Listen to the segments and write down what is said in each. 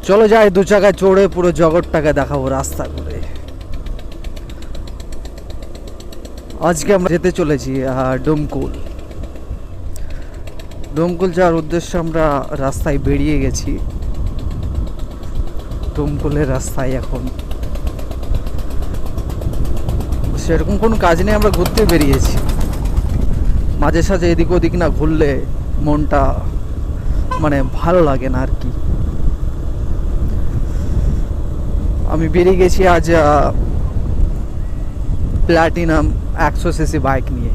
চলো যাই, দু চাকায় চড়ে পুরো জগৎটাকে দেখাবো রাস্তা করে। আজকে আমরা যেতে চলেছি ডোমকুল। ডোমকুল যাওয়ার উদ্দেশ্যে আমরা রাস্তায় বেরিয়ে গেছি। ডোমকুলের রাস্তায় এখন সেরকম কোনো কাজ নেই, আমরা ঘুরতে বেরিয়েছি। মাঝে সাঝে এদিক ওদিক না ঘুরলে মনটা মানে ভালো লাগে না আর কি। আমি বেরিয়ে গেছি আজ প্ল্যাটিনাম 100cc বাইক নিয়ে,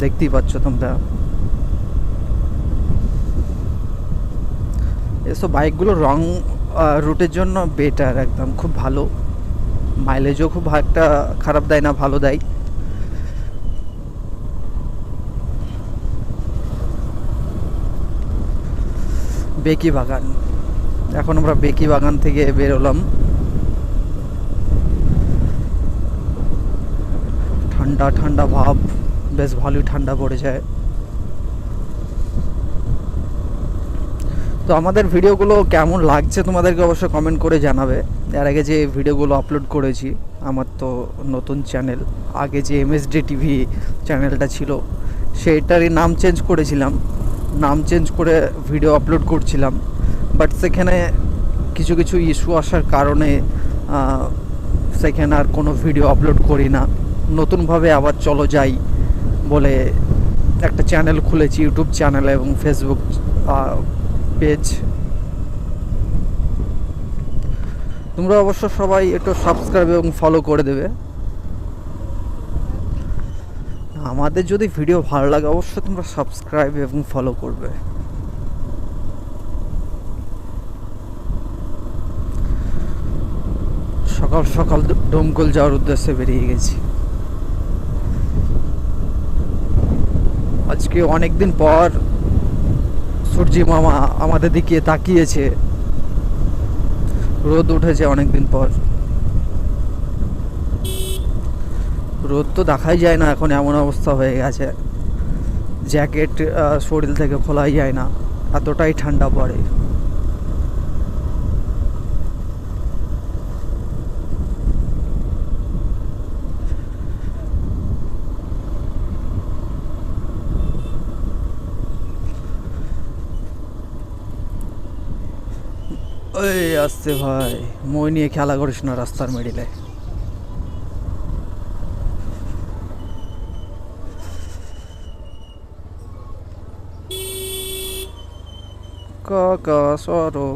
দেখতেই পাচ্ছ তোমরা। এসব বাইকগুলো রং রুটের জন্য বেটার, একদম খুব ভালো। মাইলেজও খুব একটা খারাপ দেয় না, ভালো দেয়। বেকি বাগান, এখন আমরা বেকি বাগান থেকে বেরোলাম। ঠান্ডা ঠান্ডা ভাব, বেশ ভালোই ঠান্ডা পড়ে যায়। তো আমাদের ভিডিওগুলো কেমন লাগছে তোমাদেরকে অবশ্যই কমেন্ট করে জানাবে। এর আগে যে ভিডিওগুলো আপলোড করেছি, আমার তো নতুন চ্যানেল, আগে যে MSD টিভি চ্যানেলটা ছিল সেটারই নাম চেঞ্জ করেছিলাম, নাম চেঞ্জ করে ভিডিও আপলোড করছিলাম। বাট সেখানে কিছু কিছু ইস্যু আসার কারণে সেখানে আর কোনো ভিডিও আপলোড করি না। নতুনভাবে আবার চলো যাই বলে একটা চ্যানেল খুলেছি, ইউটিউব চ্যানেল এবং ফেসবুক পেজ। তোমরা অবশ্য সবাই একটু সাবস্ক্রাইব এবং ফলো করে দেবে। আমাদের যদি ভিডিও ভালো লাগে অবশ্যই তোমরা সাবস্ক্রাইব এবং ফলো করবে। সকাল সকাল ডোমকল যাওয়ার উদ্দেশ্যে বেরিয়ে গেছি। আজকে অনেকদিন পর সূর্যি মামা আমাদের দিকে তাকিয়েছে, রোদ উঠেছে অনেকদিন পর। রোদ তো দেখাই যায় না এখন, এমন অবস্থা হয়ে গেছে, জ্যাকেট শরীর থেকে খোলাই যায় না, এতটাই ঠান্ডা পড়ে। ওই আসছে ভাই, মই নিয়ে খেলা করিস না রাস্তার মিডিলে। কাকা সরো।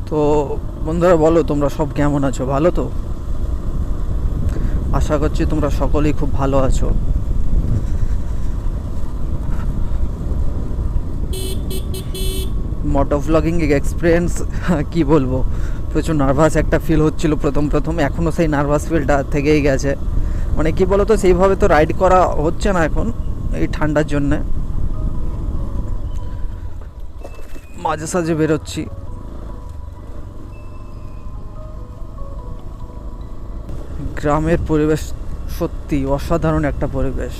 তো বন্ধুরা বলো, তোমরা সব কেমন আছো? ভালো তো? আশা করছি তোমরা সকলেই খুব ভালো আছো। মোটো ভ্লগিং এক্সপিরিয়েন্স কি বলবো, প্রচুর নার্ভাস একটা ফিল হচ্ছিল প্রথম প্রথম, এখনও সেই নার্ভাস ফিলটা থেকেই গেছে। মানে কি বলতো, সেইভাবে তো রাইড করা হচ্ছে না এখন এই ঠান্ডার জন্যে। মাঝে সাঝে বেরোচ্ছি। গ্রামের পরিবেশ সত্যি অসাধারণ একটা পরিবেশ,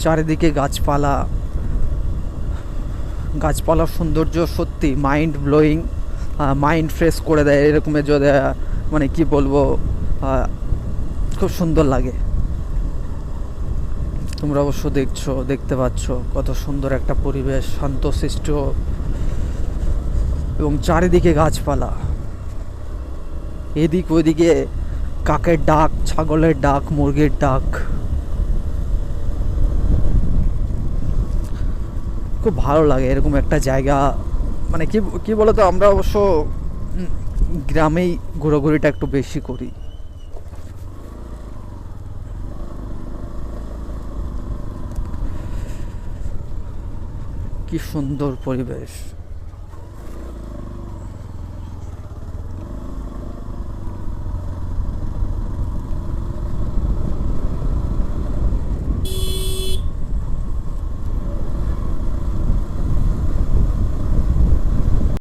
চারিদিকে গাছপালা, গাছপালার সৌন্দর্য সত্যি মাইন্ড ব্লোয়িং, মাইন্ড ফ্রেশ করে দেয় এরকমের। যদি মানে কি বলবো, খুব সুন্দর লাগে। তোমরা অবশ্য দেখতে পাচ্ছ কত সুন্দর একটা পরিবেশ, শান্তশিষ্ট এবং চারিদিকে গাছপালা। এদিক ওইদিকে কাকের ডাক, ছাগলের ডাক, মুরগির ডাক, খুব ভালো লাগে এরকম একটা জায়গা। মানে কি বলতো, আমরা অবশ্য গ্রামেই ঘোরাঘুরিটা একটু বেশি করি। কি সুন্দর পরিবেশ।